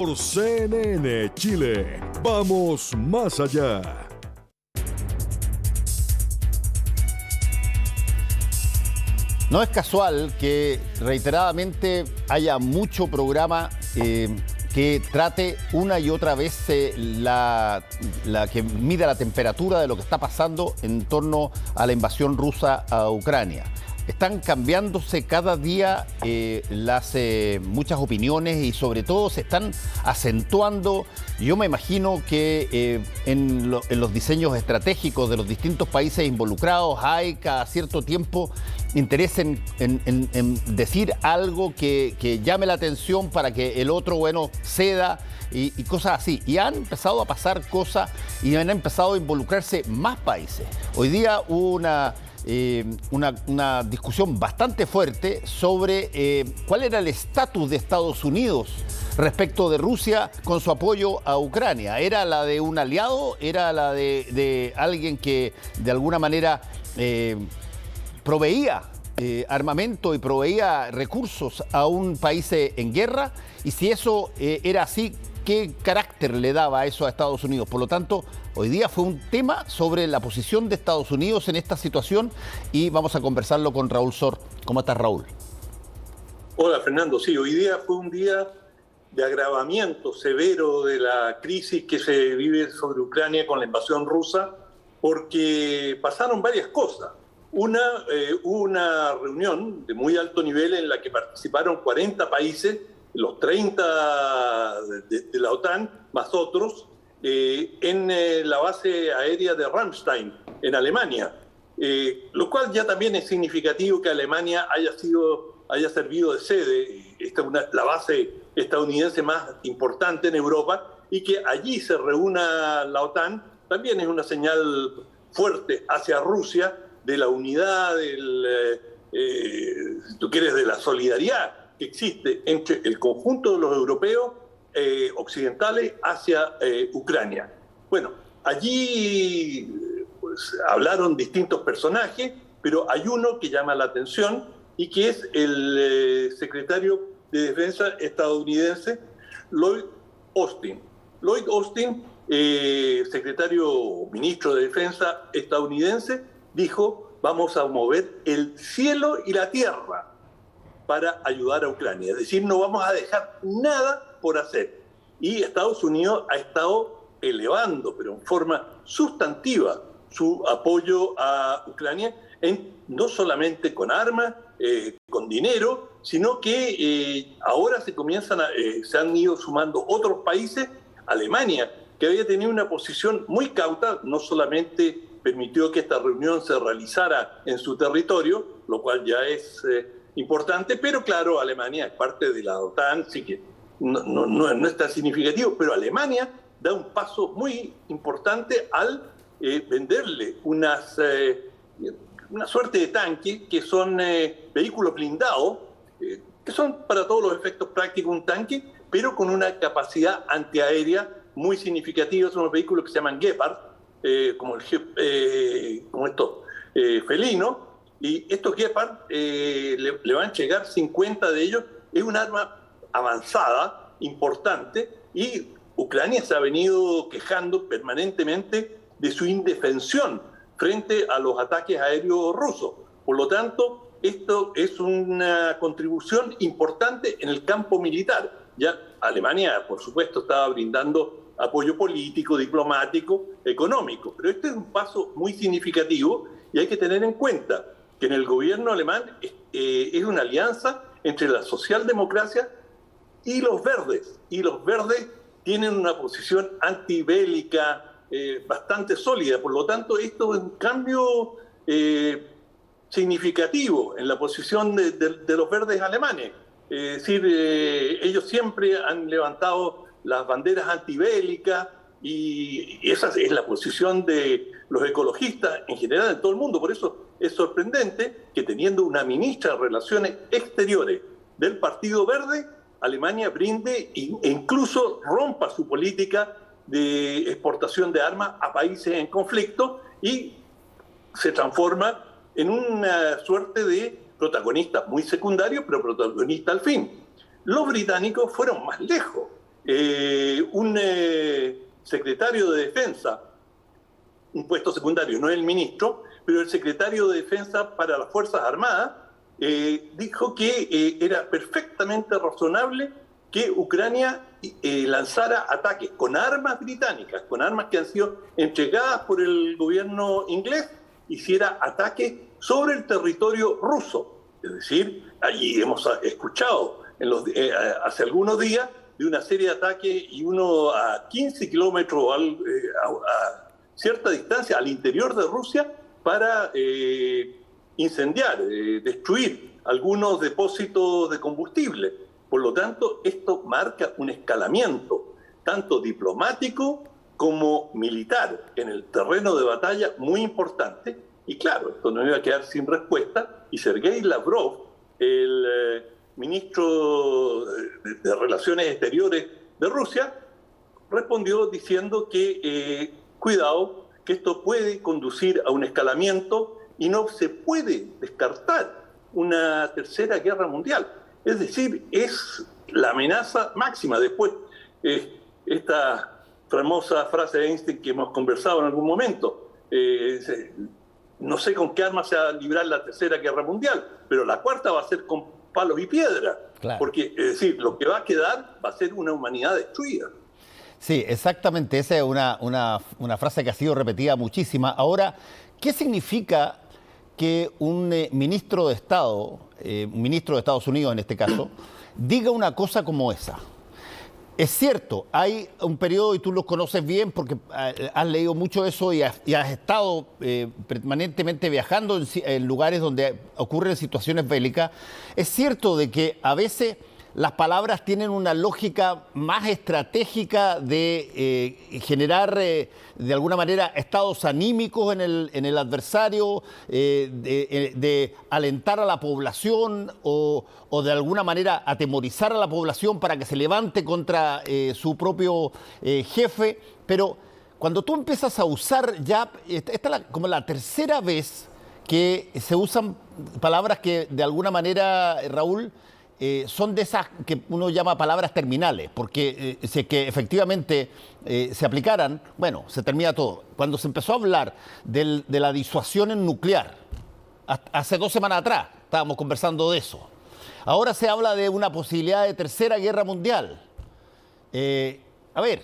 Por CNN Chile, vamos más allá. No es casual que reiteradamente haya mucho programa que trate una y otra vez que mida la temperatura de lo que está pasando en torno a la invasión rusa a Ucrania. Están cambiándose cada día muchas opiniones y sobre todo se están acentuando. Yo me imagino que en los diseños estratégicos de los distintos países involucrados hay cada cierto tiempo interés en decir algo que llame la atención para que el otro, ceda y cosas así. Y han empezado a pasar cosas y han empezado a involucrarse más países. Hoy día hubo una discusión bastante fuerte sobre cuál era el estatus de Estados Unidos respecto de Rusia con su apoyo a Ucrania. ¿Era la de un aliado? ¿Era la de alguien que de alguna manera proveía armamento y proveía recursos a un país en guerra? Y si eso era así, ¿qué carácter le daba eso a Estados Unidos? Por lo tanto, hoy día fue un tema sobre la posición de Estados Unidos en esta situación y vamos a conversarlo con Raúl Sor. ¿Cómo estás, Raúl? Hola, Fernando. Sí, hoy día fue un día de agravamiento severo de la crisis que se vive sobre Ucrania con la invasión rusa, porque pasaron varias cosas. Hubo una reunión de muy alto nivel en la que participaron 40 países, los 30 de la OTAN, más otros, en la base aérea de Ramstein, en Alemania. Lo cual ya también es significativo que Alemania haya servido de sede. Esta es la base estadounidense más importante en Europa, y que allí se reúna la OTAN también es una señal fuerte hacia Rusia de la unidad, si tú quieres, de la solidaridad que existe entre el conjunto de los europeos occidentales hacia Ucrania. Bueno, allí pues, hablaron distintos personajes, pero hay uno que llama la atención y que es el secretario de Defensa estadounidense, Lloyd Austin. Lloyd Austin, ministro de Defensa estadounidense, dijo: vamos a mover el cielo y la tierra para ayudar a Ucrania. Es decir, no vamos a dejar nada por hacer. Y Estados Unidos ha estado elevando, pero en forma sustantiva, su apoyo a Ucrania, no solamente con armas, con dinero, sino que ahora se han ido sumando otros países. Alemania, que había tenido una posición muy cauta, no solamente permitió que esta reunión se realizara en su territorio, lo cual ya es importante, pero claro, Alemania es parte de la OTAN, así que no es tan significativo, pero Alemania da un paso muy importante al venderle una suerte de tanque, que son vehículos blindados, que son para todos los efectos prácticos un tanque, pero con una capacidad antiaérea muy significativa. Son los vehículos que se llaman Gepard, como estos felinos, y estos Gepard le van a llegar 50 de ellos. Es un arma avanzada, importante, y Ucrania se ha venido quejando permanentemente de su indefensión frente a los ataques aéreos rusos. Por lo tanto, esto es una contribución importante en el campo militar. Ya Alemania, por supuesto, estaba brindando apoyo político, diplomático, económico, pero este es un paso muy significativo y hay que tener en cuenta que en el gobierno alemán es una alianza entre la socialdemocracia y los verdes tienen una posición antibélica bastante sólida. Por lo tanto, esto es un cambio significativo en la posición de los verdes alemanes. Es decir, ellos siempre han levantado las banderas antibélicas y esa es la posición de los ecologistas en general en todo el mundo. Por eso es sorprendente que, teniendo una ministra de Relaciones Exteriores del Partido Verde, Alemania brinde e incluso rompa su política de exportación de armas a países en conflicto y se transforma en una suerte de protagonista muy secundario, pero protagonista al fin. Los británicos fueron más lejos un secretario de Defensa, un puesto secundario, no el ministro, pero el secretario de Defensa para las Fuerzas Armadas, dijo que era perfectamente razonable que Ucrania lanzara ataques con armas británicas, con armas que han sido entregadas por el gobierno inglés, hiciera ataques sobre el territorio ruso. Es decir, allí hemos escuchado hace algunos días de una serie de ataques y uno a 15 kilómetros a cierta distancia al interior de Rusia para incendiar, destruir algunos depósitos de combustible. Por lo tanto, esto marca un escalamiento, tanto diplomático como militar, en el terreno de batalla muy importante. Y claro, esto no iba a quedar sin respuesta. Y Sergei Lavrov, el ministro de Relaciones Exteriores de Rusia, respondió diciendo que cuidado, que esto puede conducir a un escalamiento y no se puede descartar una tercera guerra mundial. Es decir, es la amenaza máxima. Después, esta famosa frase de Einstein que hemos conversado en algún momento, no sé con qué arma se va a librar la tercera guerra mundial, pero la cuarta va a ser con palos y piedras. Claro. Porque, es decir, lo que va a quedar va a ser una humanidad destruida. Sí, exactamente. Esa es una frase que ha sido repetida muchísima. Ahora, ¿qué significa que un ministro de Estado, un ministro de Estados Unidos en este caso, diga una cosa como esa? Es cierto, hay un periodo, y tú lo conoces bien porque has leído mucho eso y has estado permanentemente viajando en lugares donde ocurren situaciones bélicas. Es cierto de que a veces las palabras tienen una lógica más estratégica de generar, de alguna manera, estados anímicos en el adversario, de alentar a la población o de alguna manera atemorizar a la población para que se levante contra su propio jefe. Pero cuando tú empiezas a usar ya, esta es como la tercera vez que se usan palabras que de alguna manera, Raúl, son de esas que uno llama palabras terminales, porque si que efectivamente se aplicaran, bueno, se termina todo. Cuando se empezó a hablar de la disuasión en nuclear, hace 2 semanas atrás estábamos conversando de eso. Ahora se habla de una posibilidad de tercera guerra mundial. A ver,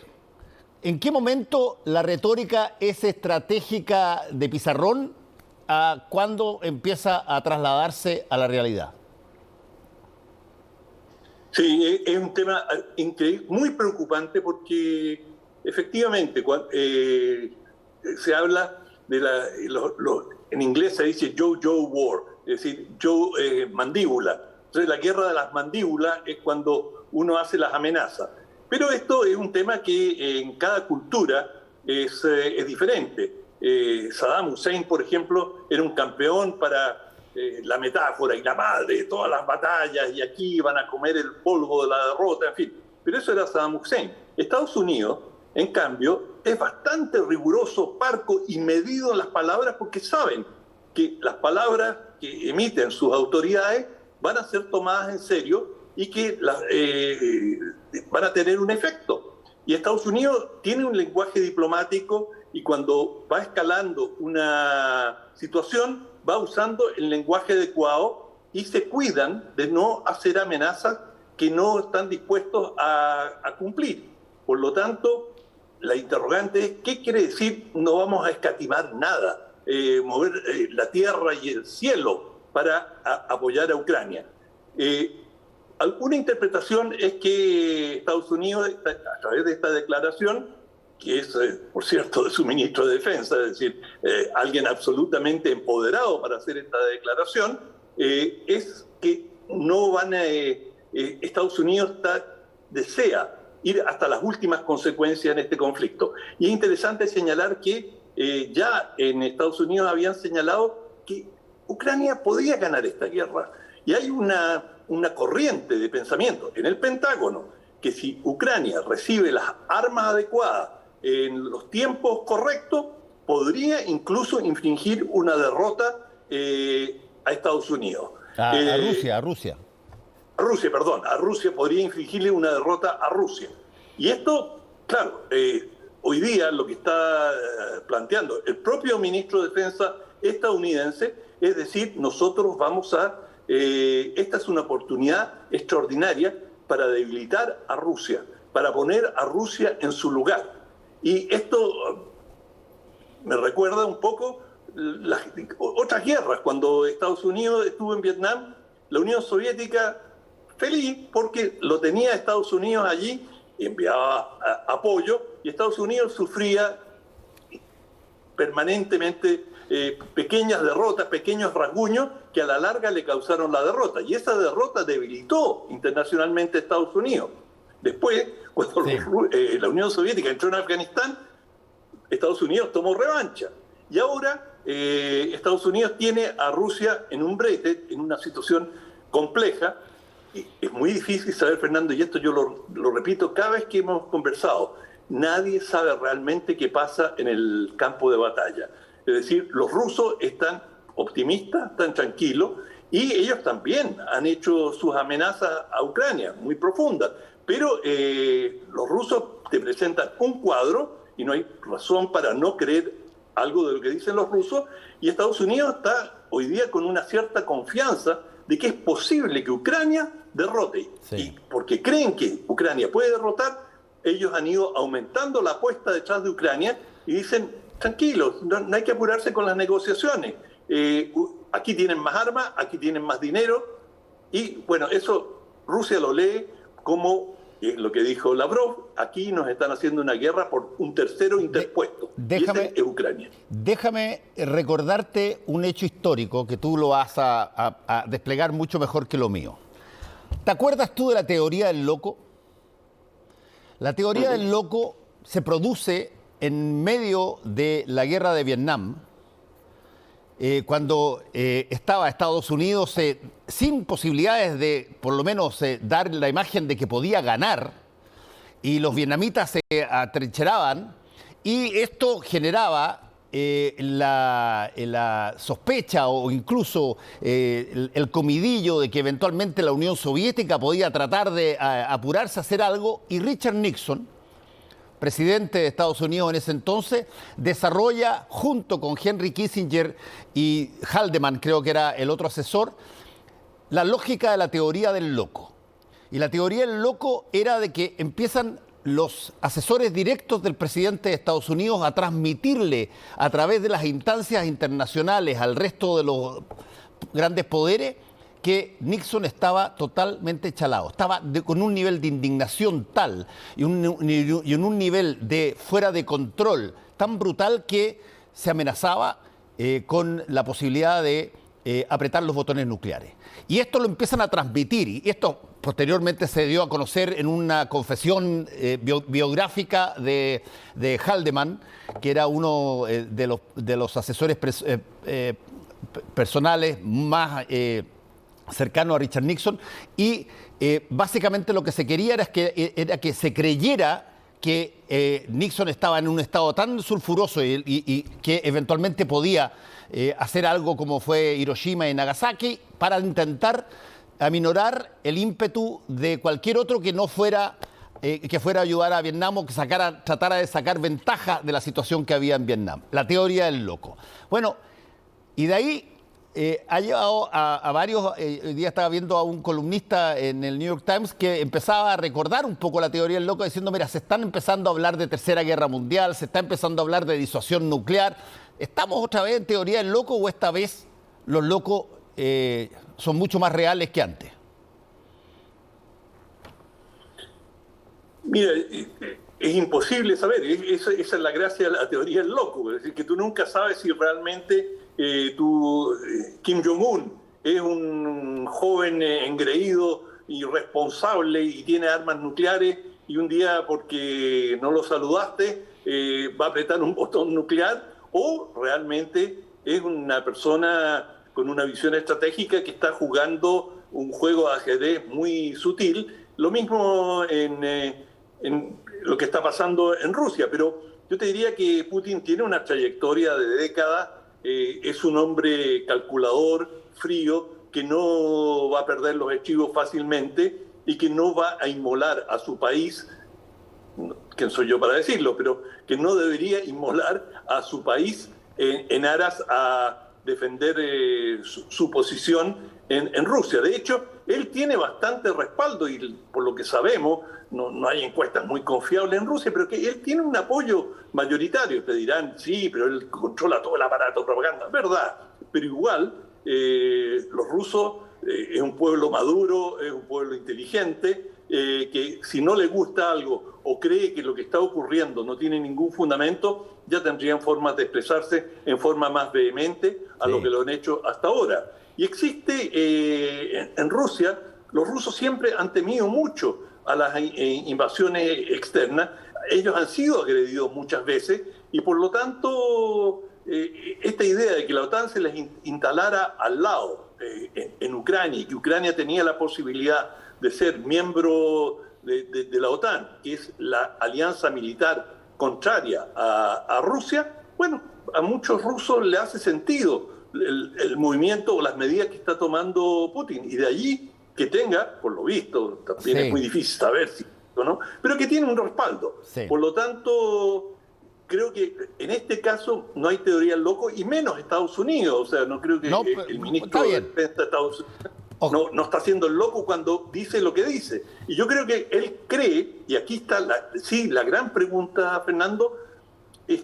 ¿en qué momento la retórica es estratégica de pizarrón a cuándo empieza a trasladarse a la realidad? Sí, es un tema increíble, muy preocupante porque efectivamente se habla de en inglés se dice Jojo War, es decir, mandíbula. Entonces la guerra de las mandíbulas es cuando uno hace las amenazas. Pero esto es un tema que en cada cultura es diferente. Saddam Hussein, por ejemplo, era un campeón para la metáfora y la madre de todas las batallas, y aquí van a comer el polvo de la derrota, en fin. Pero eso era Saddam Hussein. Estados Unidos, en cambio, es bastante riguroso, parco y medido en las palabras porque saben que las palabras que emiten sus autoridades van a ser tomadas en serio y que van a tener un efecto. Y Estados Unidos tiene un lenguaje diplomático y cuando va escalando una situación va usando el lenguaje adecuado y se cuidan de no hacer amenazas que no están dispuestos a cumplir. Por lo tanto, la interrogante es, ¿qué quiere decir no vamos a escatimar nada? Mover la tierra y el cielo para apoyar a Ucrania. Alguna interpretación es que Estados Unidos, a través de esta declaración, que es, por cierto, de su ministro de Defensa, es decir, alguien absolutamente empoderado para hacer esta declaración, es que no van Estados Unidos desea ir hasta las últimas consecuencias en este conflicto. Y es interesante señalar que ya en Estados Unidos habían señalado que Ucrania podía ganar esta guerra. Y hay una corriente de pensamiento en el Pentágono que si Ucrania recibe las armas adecuadas en los tiempos correctos, podría incluso infligir una derrota a Estados Unidos. A Rusia. A Rusia podría infligirle una derrota a Rusia. Y esto, claro, hoy día lo que está planteando el propio ministro de Defensa estadounidense es decir, nosotros vamos a... esta es una oportunidad extraordinaria para debilitar a Rusia, para poner a Rusia en su lugar. Y esto me recuerda un poco las otras guerras. Cuando Estados Unidos estuvo en Vietnam, la Unión Soviética feliz porque lo tenía Estados Unidos allí, enviaba apoyo, y Estados Unidos sufría permanentemente pequeñas derrotas, pequeños rasguños que a la larga le causaron la derrota. Y esa derrota debilitó internacionalmente a Estados Unidos. Después, cuando la Unión Soviética entró en Afganistán, Estados Unidos tomó revancha. Y ahora Estados Unidos tiene a Rusia en un brete, en una situación compleja. Y es muy difícil saber, Fernando, y esto yo lo repito cada vez que hemos conversado, nadie sabe realmente qué pasa en el campo de batalla. Es decir, los rusos están optimistas, están tranquilos, y ellos también han hecho sus amenazas a Ucrania, muy profundas. Pero los rusos te presentan un cuadro, y no hay razón para no creer algo de lo que dicen los rusos, y Estados Unidos está hoy día con una cierta confianza de que es posible que Ucrania derrote. Sí. Y porque creen que Ucrania puede derrotar, ellos han ido aumentando la apuesta detrás de Ucrania y dicen, tranquilos, no hay que apurarse con las negociaciones. Aquí tienen más armas, aquí tienen más dinero. Y bueno, eso Rusia lo lee como lo que dijo Lavrov, aquí nos están haciendo una guerra por un tercero interpuesto. Déjame, y ese es Ucrania. Déjame recordarte un hecho histórico que tú lo vas a desplegar mucho mejor que lo mío. ¿Te acuerdas tú de la teoría del loco? La teoría del loco se produce en medio de la guerra de Vietnam, cuando estaba Estados Unidos sin posibilidades de, por lo menos, dar la imagen de que podía ganar, y los vietnamitas se atrincheraban, y esto generaba la sospecha o incluso el comidillo de que eventualmente la Unión Soviética podía tratar de apurarse a hacer algo, y Richard Nixon, presidente de Estados Unidos en ese entonces, desarrolla junto con Henry Kissinger y Haldeman, creo que era el otro asesor, la lógica de la teoría del loco. Y la teoría del loco era de que empiezan los asesores directos del presidente de Estados Unidos a transmitirle a través de las instancias internacionales al resto de los grandes poderes que Nixon estaba totalmente chalado, estaba con un nivel de indignación tal y en un nivel de fuera de control tan brutal que se amenazaba con la posibilidad de apretar los botones nucleares. Y esto lo empiezan a transmitir, y esto posteriormente se dio a conocer en una confesión biográfica de Haldeman, que era uno de los asesores personales más cercano a Richard Nixon, y básicamente lo que se quería era que se creyera que Nixon estaba en un estado tan sulfuroso y que eventualmente podía hacer algo como fue Hiroshima y Nagasaki para intentar aminorar el ímpetu de cualquier otro que no fuera que fuera a ayudar a Vietnam o que tratara de sacar ventaja de la situación que había en Vietnam. La teoría del loco. Bueno, y de ahí ha llevado a varios. Hoy día estaba viendo a un columnista en el New York Times que empezaba a recordar un poco la teoría del loco, diciendo, mira, se están empezando a hablar de Tercera Guerra Mundial, se está empezando a hablar de disuasión nuclear. ¿Estamos otra vez en teoría del loco o esta vez los locos son mucho más reales que antes? Mira, es imposible saber. Esa es la gracia de la teoría del loco. Es decir, que tú nunca sabes si realmente Kim Jong-un es un joven engreído, irresponsable y tiene armas nucleares, y un día porque no lo saludaste va a apretar un botón nuclear, o realmente es una persona con una visión estratégica que está jugando un juego de ajedrez muy sutil. Lo mismo en lo que está pasando en Rusia, pero yo te diría que Putin tiene una trayectoria de décadas, es un hombre calculador, frío, que no va a perder los estribos fácilmente y que no va a inmolar a su país quién soy yo para decirlo, pero que no debería inmolar a su país en aras a defender su posición en Rusia. De hecho, él tiene bastante respaldo y por lo que sabemos, no hay encuestas muy confiables en Rusia, pero que él tiene un apoyo mayoritario. Te dirán, sí, pero él controla todo el aparato de propaganda. Verdad, pero igual los rusos es un pueblo maduro, es un pueblo inteligente, que si no le gusta algo o cree que lo que está ocurriendo no tiene ningún fundamento, ya tendrían formas de expresarse en forma más vehemente a lo que lo han hecho hasta ahora. Y existe en Rusia, los rusos siempre han temido mucho a las invasiones externas. Ellos han sido agredidos muchas veces y por lo tanto esta idea de que la OTAN se les instalara al lado en Ucrania y que Ucrania tenía la posibilidad de ser miembro de la OTAN, que es la alianza militar contraria a Rusia, bueno, a muchos rusos le hace sentido el movimiento o las medidas que está tomando Putin. Y de allí que tenga, por lo visto, también es muy difícil saber si, ¿no? Pero que tiene un respaldo. Por lo tanto, creo que en este caso no hay teoría del loco, y menos Estados Unidos. O sea, no creo que el ministro de Defensa de Estados Unidos no está haciendo el loco cuando dice lo que dice. Y yo creo que él cree, y aquí está la gran pregunta, Fernando, es,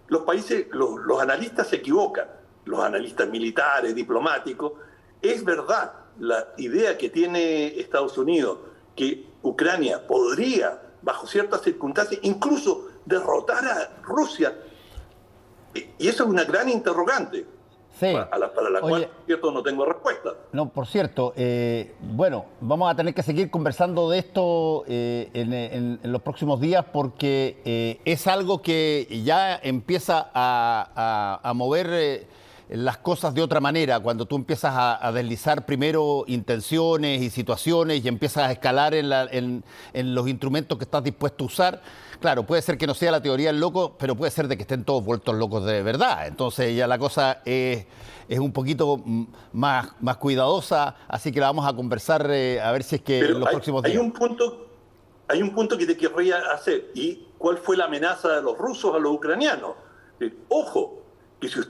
los países, los analistas se equivocan, los analistas militares, diplomáticos. Es verdad la idea que tiene Estados Unidos, que Ucrania podría, bajo ciertas circunstancias, incluso derrotar a Rusia. Y eso es una gran interrogante, para la cual, cierto, no tengo respuesta. No, por cierto, bueno, vamos a tener que seguir conversando de esto en los próximos días, porque es algo que ya empieza a mover las cosas de otra manera, cuando tú empiezas a deslizar primero intenciones y situaciones y empiezas a escalar en los instrumentos que estás dispuesto a usar. Claro, puede ser que no sea la teoría del loco, pero puede ser de que estén todos vueltos locos de verdad. Entonces ya la cosa es un poquito más cuidadosa, así que la vamos a conversar a ver si es que en los próximos días. Hay un punto que te querría hacer, y ¿cuál fue la amenaza de los rusos a los ucranianos? Ojo, que si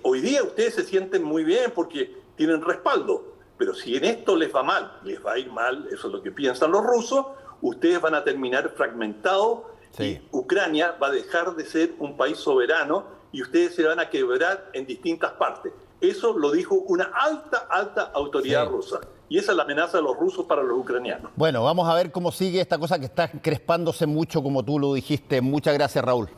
hoy día ustedes se sienten muy bien porque tienen respaldo, pero si en esto les va mal, les va a ir mal, eso es lo que piensan los rusos, ustedes van a terminar fragmentados y Ucrania va a dejar de ser un país soberano y ustedes se van a quebrar en distintas partes. Eso lo dijo una alta autoridad rusa. Y esa es la amenaza de los rusos para los ucranianos. Bueno, vamos a ver cómo sigue esta cosa que está crespándose mucho, como tú lo dijiste. Muchas gracias, Raúl.